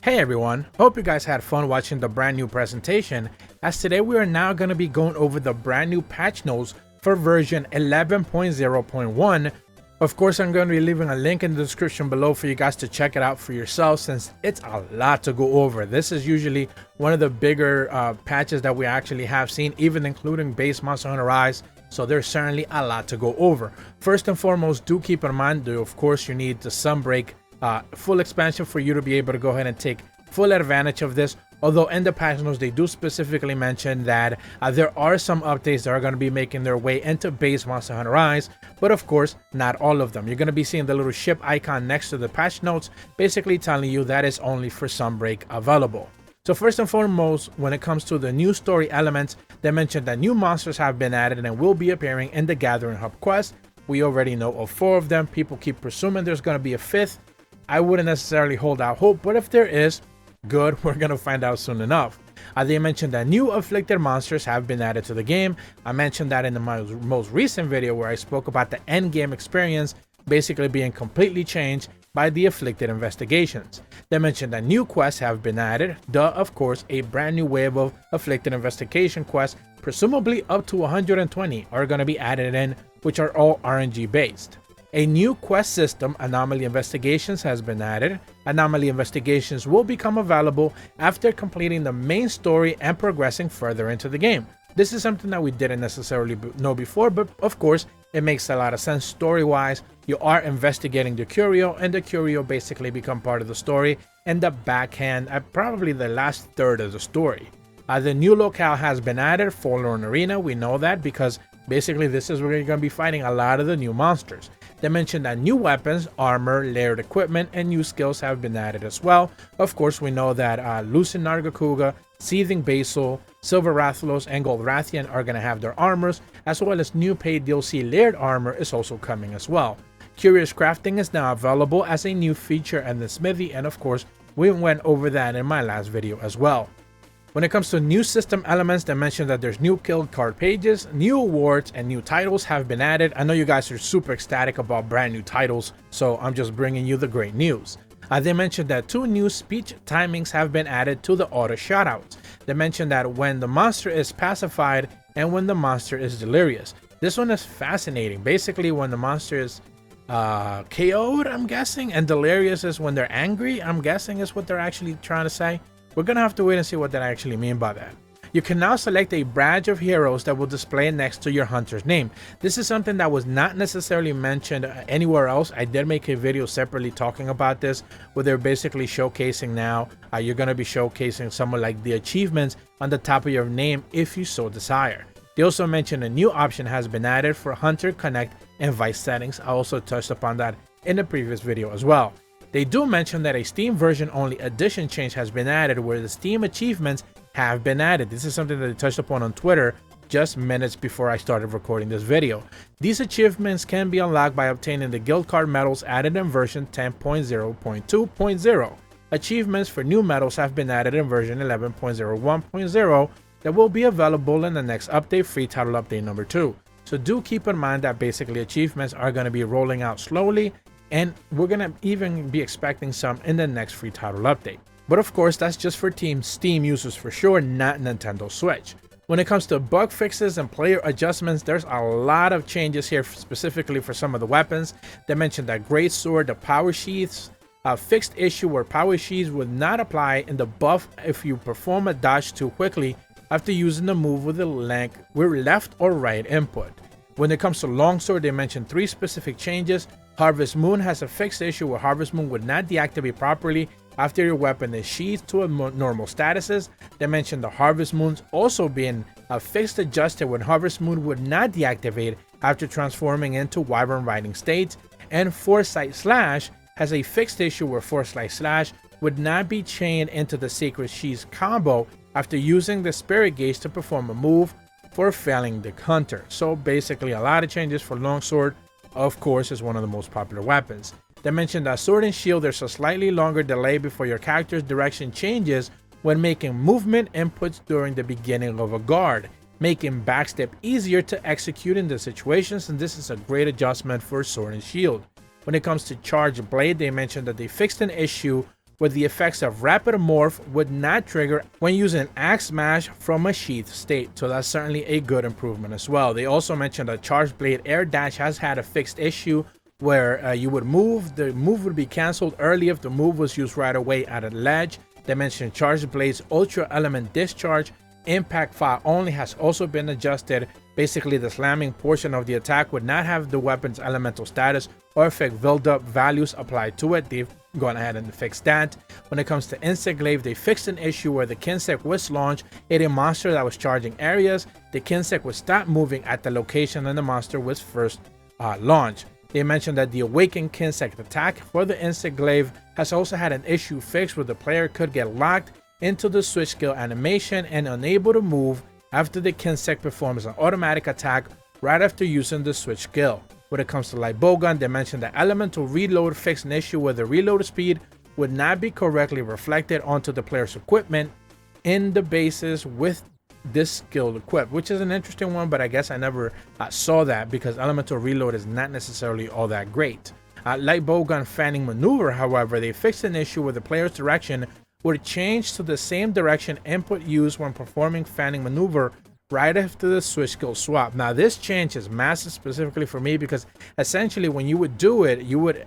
Hey everyone, hope you guys had fun watching the brand new presentation, as today we are now going to be going over the brand new patch notes for version 11.0.1. Of course, I'm going to be leaving a link in the description below for you guys to check it out for yourselves, since it's a lot to go over. This is usually one of the bigger patches that we actually have seen, even including base Monster Hunter Rise, so there's certainly a lot to go over. First and foremost, do keep in mind that of course you need the Sunbreak full expansion for you to be able to go ahead and take full advantage of this. Although in the patch notes they do specifically mention that there are some updates that are going to be making their way into base Monster Hunter Rise, but of course not all of them. You're going to be seeing the little ship icon next to the patch notes, basically telling you that it's only for Sunbreak available. So first and foremost, when it comes to the new story elements, they mentioned that new monsters have been added and will be appearing in the Gathering Hub quest. We already know of 4 of them. People keep presuming there's going to be a 5th. I wouldn't necessarily hold out hope, but if there is, good, we're gonna find out soon enough. They mentioned that new afflicted monsters have been added to the game. I mentioned that in my most recent video where I spoke about the end game experience basically being completely changed by the afflicted investigations. They mentioned that new quests have been added. Of course, a brand new wave of afflicted investigation quests, presumably up to 120, are going to be added in, which are all RNG based. A new quest system, Anomaly Investigations, has been added. Anomaly Investigations will become available after completing the main story and progressing further into the game. This is something that we didn't necessarily know before, but of course, it makes a lot of sense story-wise. You are investigating the Curio, and the Curio basically become part of the story and the backhand at probably the last third of the story. The new locale has been added, Forlorn Arena. We know that because basically this is where you're going to be fighting a lot of the new monsters. They mentioned that new weapons, armor, layered equipment, and new skills have been added as well. Of course, we know that Lucent Nargacuga, Seething Basil, Silver Rathalos, and Gold Rathian are going to have their armors, as well as new paid DLC layered armor is also coming as well. Curious Crafting is now available as a new feature in the smithy, and of course, we went over that in my last video as well. When it comes to new system elements, they mentioned that there's new guild card pages, new awards, and new titles have been added. I know you guys are super ecstatic about brand new titles, so I'm just bringing you the great news. They mentioned that 2 new speech timings have been added to the auto shoutouts. They mentioned that when the monster is pacified and when the monster is delirious. This one is fascinating. Basically, when the monster is KO'd, I'm guessing, and delirious is when they're angry, I'm guessing is what they're actually trying to say. We're gonna have to wait and see what that actually mean by that. You can now select a badge of heroes that will display next to your hunter's name. This is something that was not necessarily mentioned anywhere else. I did make a video separately talking about this, where they're basically showcasing now, you're gonna be showcasing someone like the achievements on the top of your name if you so desire. They also mentioned a new option has been added for Hunter Connect and Vice settings. I also touched upon that in the previous video as well. They do mention that a Steam version only edition change has been added, where the Steam achievements have been added. This is something that they touched upon on Twitter just minutes before I started recording this video. These achievements can be unlocked by obtaining the guild card medals added in version 10.0.2.0. Achievements for new medals have been added in version 11.0.1.0 that will be available in the next update, free title update number 2. So do keep in mind that basically achievements are going to be rolling out slowly, and we're going to even be expecting some in the next free title update. But of course, that's just for Steam users for sure, not Nintendo Switch. When it comes to bug fixes and player adjustments, there's a lot of changes here specifically for some of the weapons. They mentioned that Great Sword, the power sheaths, a fixed issue where power sheaths would not apply in the buff if you perform a dodge too quickly after using the move with the left or right input. When it comes to Longsword, they mentioned 3 specific changes. Harvest Moon has a fixed issue where Harvest Moon would not deactivate properly after your weapon is sheathed to a normal statuses. They mentioned the Harvest Moons also being a fixed adjusted when Harvest Moon would not deactivate after transforming into Wyvern Riding states. And Foresight Slash has a fixed issue where Foresight Slash would not be chained into the Sacred Sheath combo after using the Spirit Gauge to perform a move for failing the hunter. So basically a lot of changes for Longsword. Of course, is one of the most popular weapons. They mentioned that Sword and Shield, there's a slightly longer delay before your character's direction changes when making movement inputs during the beginning of a guard, making backstep easier to execute in the situations, and this is a great adjustment for Sword and Shield. When it comes to Charge Blade, they mentioned that they fixed an issue where the effects of Rapid Morph would not trigger when using Axe Smash from a sheath state. So that's certainly a good improvement as well. They also mentioned that Charged Blade Air Dash has had a fixed issue where you would move, the move would be cancelled early if the move was used right away at a ledge. They mentioned Charged Blade's Ultra Element Discharge Impact File only has also been adjusted. Basically, the slamming portion of the attack would not have the weapon's elemental status or effect build-up values applied to it. They've gone ahead and fixed that. When it comes to Insect Glaive, they fixed an issue where the Kinsect was launched at a monster that was charging areas. The Kinsect would stop moving at the location and the monster was first launched. They mentioned that the Awakened Kinsect attack for the Insect Glaive has also had an issue fixed where the player could get locked into the switch skill animation and unable to move after the Kinsect performs an automatic attack right after using the switch skill. When it comes to Light Bowgun, they mentioned that Elemental Reload fixed an issue where the reload speed would not be correctly reflected onto the player's equipment in the bases with this skill equipped, which is an interesting one, but I guess I never saw that because Elemental Reload is not necessarily all that great. Light Bowgun Fanning Maneuver, however, they fixed an issue where the player's direction would change to the same direction input used when performing Fanning Maneuver right after the switch skill swap. Now this change is massive specifically for me because essentially when you would do it, you would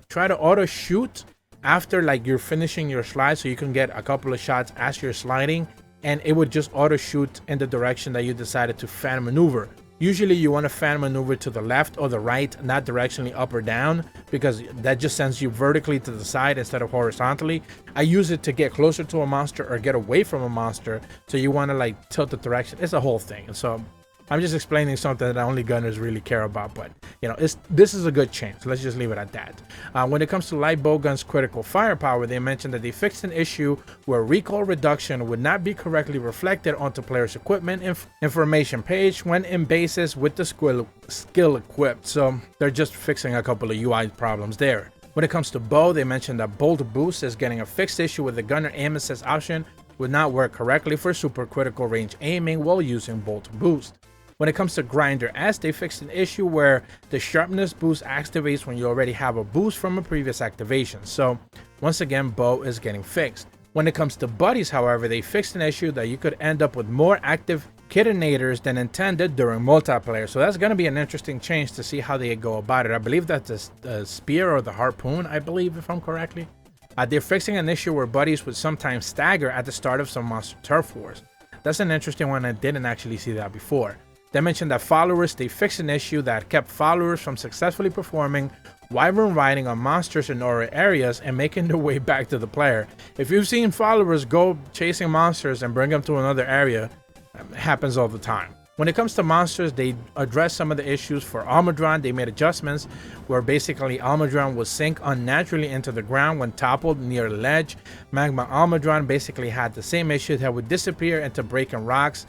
try to auto shoot after like you're finishing your slide so you can get a couple of shots as you're sliding, and it would just auto shoot in the direction that you decided to fan maneuver. Usually you want to fan maneuver to the left or the right, not directionally up or down, because that just sends you vertically to the side instead of horizontally. I use it to get closer to a monster or get away from a monster, so you want to like tilt the direction. It's a whole thing. So I'm just explaining something that only gunners really care about, but you know, this is a good change. Let's just leave it at that. When it comes to Light Bowgun's critical firepower, they mentioned that they fixed an issue where recoil reduction would not be correctly reflected onto players' equipment information page when in bases with the skill equipped. So they're just fixing a couple of UI problems there. When it comes to bow, they mentioned that Bolt Boost is getting a fixed issue with the gunner aim assist option would not work correctly for super critical range aiming while using Bolt Boost. When it comes to Grinder S, they fixed an issue where the sharpness boost activates when you already have a boost from a previous activation. So once again, bow is getting fixed. When it comes to buddies, however, they fixed an issue that you could end up with more active kittinators than intended during multiplayer. So that's going to be an interesting change to see how they go about it. I believe that's the spear or the harpoon, I believe, if I'm correctly. They're fixing an issue where buddies would sometimes stagger at the start of some monster turf wars. That's an interesting one. I didn't actually see that before. They mentioned that followers, they fixed an issue that kept followers from successfully performing wyvern riding on monsters in aura areas and making their way back to the player. If you've seen followers go chasing monsters and bring them to another area, it happens all the time. When it comes to monsters, they addressed some of the issues for Allmother. They made adjustments where basically Allmother would sink unnaturally into the ground when toppled near the ledge. Magma Allmother basically had the same issue that would disappear into breaking rocks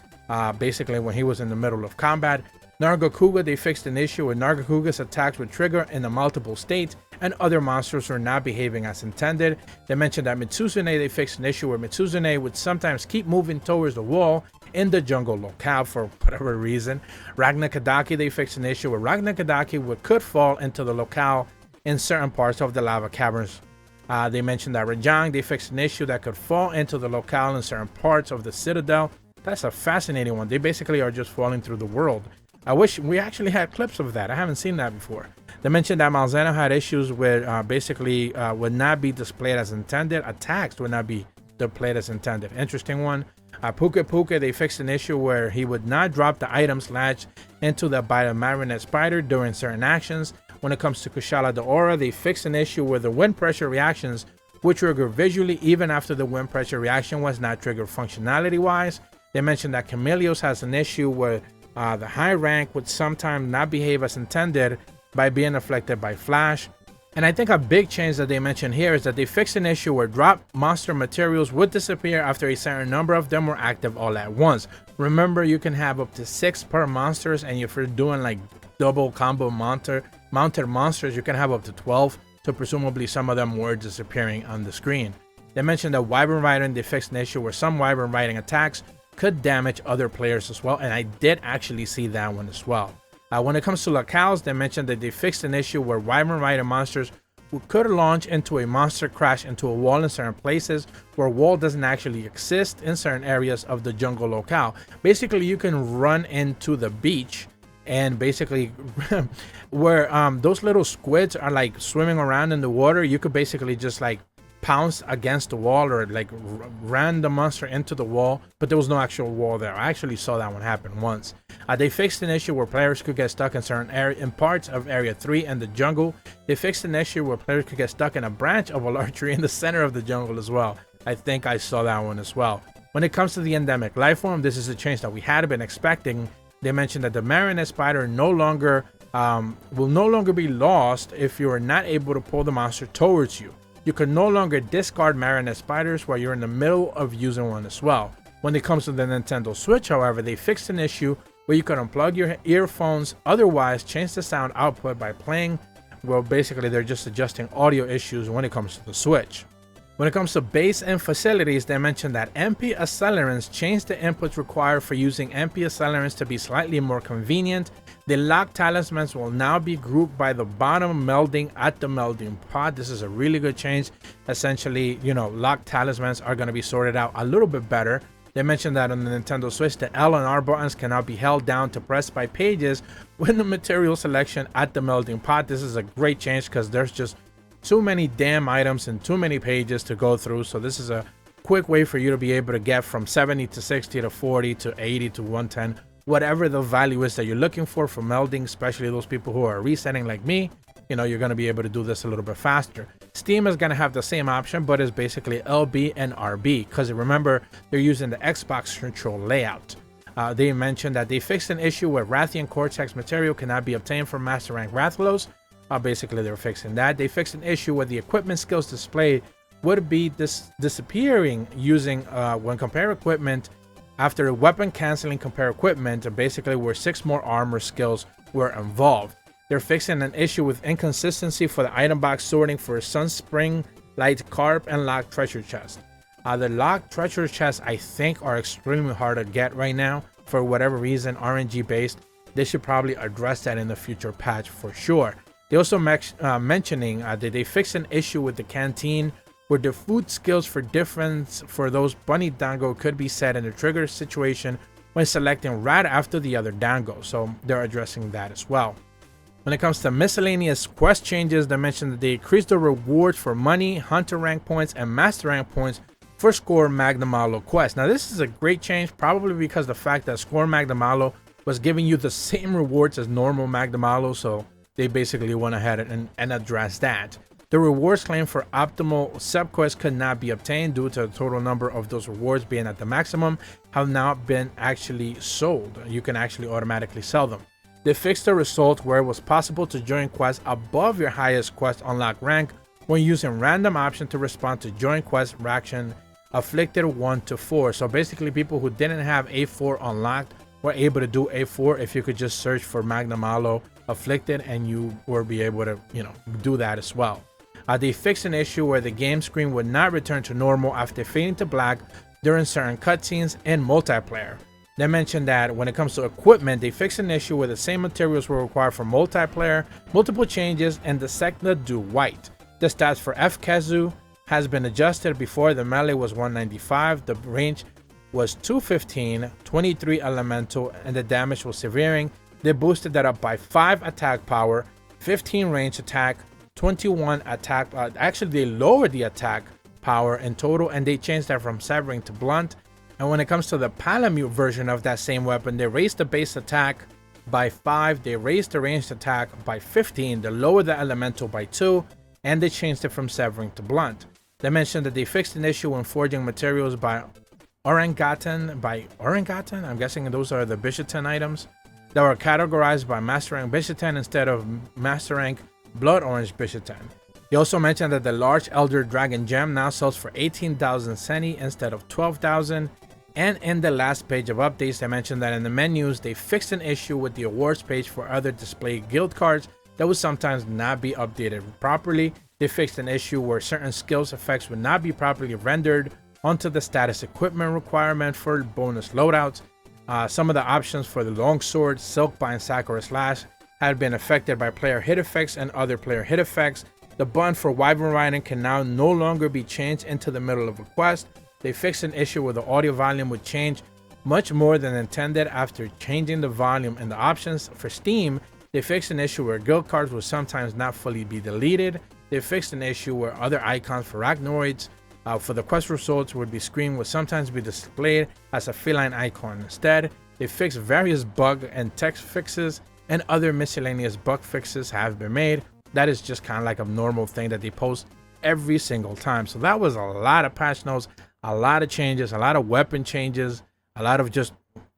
basically when he was in the middle of combat. Nargacuga, they fixed an issue where Nargacuga's attacks would trigger in the multiple states and other monsters were not behaving as intended. They mentioned that Mitsuzune, they fixed an issue where Mitsuzune would sometimes keep moving towards the wall in the jungle locale for whatever reason. Ragnakadaki, they fixed an issue where Ragnakadaki could fall into the locale in certain parts of the lava caverns. They mentioned that Rajang, they fixed an issue that could fall into the locale in certain parts of the citadel. That's a fascinating one. They basically are just falling through the world. I wish we actually had clips of that. I haven't seen that before. They mentioned that Malzeno had issues with basically would not be displayed as intended. Attacks would not be displayed as intended. Interesting one. Puka Puka, they fixed an issue where he would not drop the items latched into the by the marionette spider during certain actions. When it comes to Kushala the Aura, they fixed an issue where the wind pressure reactions would trigger visually even after the wind pressure reaction was not triggered functionality wise. They mentioned that Chameleos has an issue where the high rank would sometimes not behave as intended by being afflicted by flash. And I think a big change that they mentioned here is that they fixed an issue where drop monster materials would disappear after a certain number of them were active all at once. Remember, you can have up to 6 per monsters, and if you're doing like double combo mounted monsters, you can have up to 12. So presumably some of them were disappearing on the screen. They mentioned that Wyvern Riding, they fixed an issue where some Wyvern Riding attacks could damage other players as well, and I did actually see that one as well. When it comes to locales, they mentioned that they fixed an issue where Wyvern Rider monsters could launch into a monster crash into a wall in certain places where a wall doesn't actually exist in certain areas of the jungle locale. Basically, you can run into the beach and basically where those little squids are like swimming around in the water, you could basically just like pounce against the wall or like ran the monster into the wall, but there was no actual wall there. I actually saw that one happen once. They fixed an issue where players could get stuck in certain in parts of Area 3 and the jungle. They fixed an issue where players could get stuck in a branch of a large tree in the center of the jungle as well. I think I saw that one as well. When it comes to the endemic life form, this is a change that we had been expecting. They mentioned that the marionette spider will no longer be lost if you are not able to pull the monster towards you. You can no longer discard marionette spiders while you're in the middle of using one as well. When it comes to the Nintendo Switch, however, they fixed an issue where you can unplug your earphones, otherwise change the sound output by playing. Well, basically they're just adjusting audio issues when it comes to the Switch. When it comes to base and facilities, they mentioned that MP accelerants changed the inputs required for using MP accelerants to be slightly more convenient. The lock talismans will now be grouped by the bottom melding at the melding pod. This is a really good change. Essentially, lock talismans are going to be sorted out a little bit better. They mentioned that on the Nintendo Switch, the L and R buttons cannot be held down to press by pages with the material selection at the melding pot. This is a great change because there's just too many damn items and too many pages to go through. So this is a quick way for you to be able to get from 70 to 60 to 40 to 80 to 110, whatever the value is that you're looking for melding, especially those people who are resetting like me. You're going to be able to do this a little bit faster. Steam is going to have the same option, but it's basically LB and RB because remember, they're using the Xbox control layout. They mentioned that they fixed an issue where Rathian Cortex material cannot be obtained from Master Rank Rathlos. Basically, they're fixing that. They fixed an issue where the equipment skills displayed would be disappearing using when compare equipment after weapon canceling compare equipment, basically where 6 more armor skills were involved. They're fixing an issue with inconsistency for the item box sorting for Sunspring, Light Carp, and Locked Treasure Chest. The Locked Treasure Chests, I think, are extremely hard to get right now. For whatever reason, RNG based. They should probably address that in the future patch for sure. They also mentioning that they fixed an issue with the canteen where the food skills for difference for those bunny dango could be set in a trigger situation when selecting right after the other dango. So they're addressing that as well. When it comes to miscellaneous quest changes, they mentioned that they increased the rewards for money, hunter rank points, and master rank points for Score Magnamalo quests. Now this is a great change, probably because the fact that Score Magnamalo was giving you the same rewards as normal Magnamalo, so they basically went ahead and addressed that. The rewards claimed for optimal subquests could not be obtained due to the total number of those rewards being at the maximum have now been actually sold. You can actually automatically sell them. They fixed the result where it was possible to join quests above your highest quest unlock rank when using random option to respond to join quest reaction afflicted 1 to 4. So basically people who didn't have A4 unlocked were able to do A4 if you could just search for Magnamalo afflicted and you will be able to do that as well. They fixed an issue where the game screen would not return to normal after fading to black during certain cutscenes in multiplayer. They mentioned that when it comes to equipment, they fixed an issue where the same materials were required for multiplayer, multiple changes, and the Sekna do white. The stats for FKazu has been adjusted. Before, the melee was 195, the range was 215, 23 elemental, and the damage was severing. They boosted that up by 5 attack power, 15 range attack, 21 attack. Actually, they lowered the attack power in total, and they changed that from severing to blunt. And when it comes to the Palamute version of that same weapon, they raised the base attack by 5, they raised the ranged attack by 15, they lowered the elemental by 2, and they changed it from severing to blunt. They mentioned that they fixed an issue when forging materials by Orangutan. I'm guessing those are the Bishaten items that were categorized by Master Rank Bishaten instead of Master Rank Blood Orange Bishaten. They also mentioned that the large Elder Dragon Gem now sells for 18,000 Seni instead of 12,000. And in the last page of updates, they mentioned that in the menus, they fixed an issue with the awards page for other display guild cards that would sometimes not be updated properly. They fixed an issue where certain skills effects would not be properly rendered onto the status equipment requirement for bonus loadouts. Some of the options for the Longsword, Silkbind, Sakura Slash had been affected by player hit effects and other player hit effects. The button for wyvern riding can now no longer be changed into the middle of a quest. They fixed an issue where the audio volume would change much more than intended after changing the volume in the options. For Steam, they fixed an issue where guild cards would sometimes not fully be deleted. They fixed an issue where other icons for arachnoids for the quest results would be screened would sometimes be displayed as a feline icon instead. They fixed various bug and text fixes, and other miscellaneous bug fixes have been made. That is just kind of like a normal thing that they post every single time. So that was a lot of patch notes, a lot of changes, a lot of weapon changes, a lot of just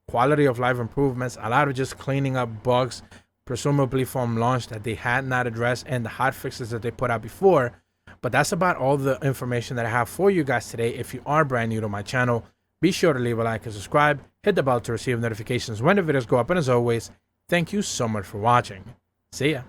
quality of life improvements, a lot of just cleaning up bugs, presumably from launch that they had not addressed, and the hot fixes that they put out before. But that's about all the information that I have for you guys today. If you are brand new to my channel, be sure to leave a like and subscribe, hit the bell to receive notifications when the videos go up, and as always, thank you so much for watching. See ya.